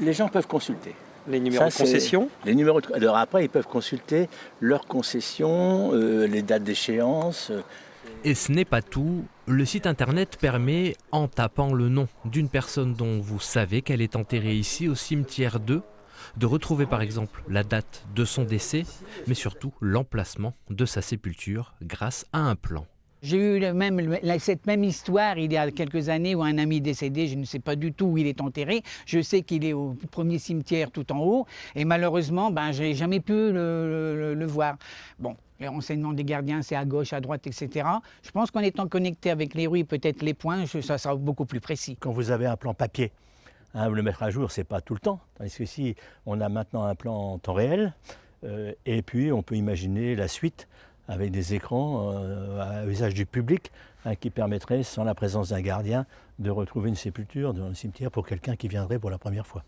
Les gens peuvent consulter. Les numéros de concession? Les numéros de... Alors après, ils peuvent consulter leurs concessions, les dates d'échéance. Et ce n'est pas tout. Le site internet permet, en tapant le nom d'une personne dont vous savez qu'elle est enterrée ici au cimetière 2, de retrouver par exemple la date de son décès, mais surtout l'emplacement de sa sépulture grâce à un plan. J'ai eu cette même histoire il y a quelques années où un ami décédé, je ne sais pas du tout où il est enterré. Je sais qu'il est au premier cimetière tout en haut et malheureusement, je n'ai jamais pu le voir. Bon, les renseignements des gardiens, c'est à gauche, à droite, etc. Je pense qu'en étant connecté avec les rues et peut-être les points, ça sera beaucoup plus précis. Quand vous avez un plan papier, le mettre à jour, c'est pas tout le temps. Tandis que si on a maintenant un plan en temps réel, et puis on peut imaginer la suite avec des écrans à usage du public qui permettraient, sans la présence d'un gardien, de retrouver une sépulture dans le cimetière pour quelqu'un qui viendrait pour la première fois.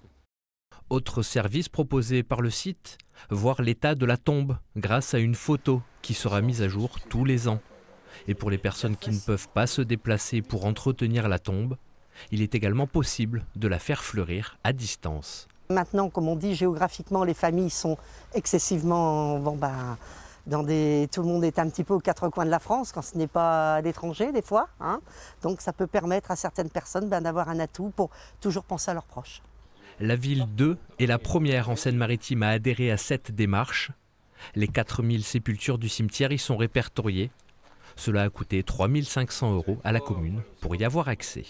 Autre service proposé par le site, voir l'état de la tombe grâce à une photo qui sera mise à jour tous les ans. Et pour les personnes qui ne peuvent pas se déplacer pour entretenir la tombe, il est également possible de la faire fleurir à distance. Maintenant, comme on dit, géographiquement, les familles sont excessivement... tout le monde est un petit peu aux quatre coins de la France, quand ce n'est pas à l'étranger des fois. Donc ça peut permettre à certaines personnes d'avoir un atout pour toujours penser à leurs proches. La ville 2 est la première en Seine-Maritime à adhérer à cette démarche. Les 4000 sépultures du cimetière y sont répertoriées. Cela a coûté 3 500 € à la commune pour y avoir accès.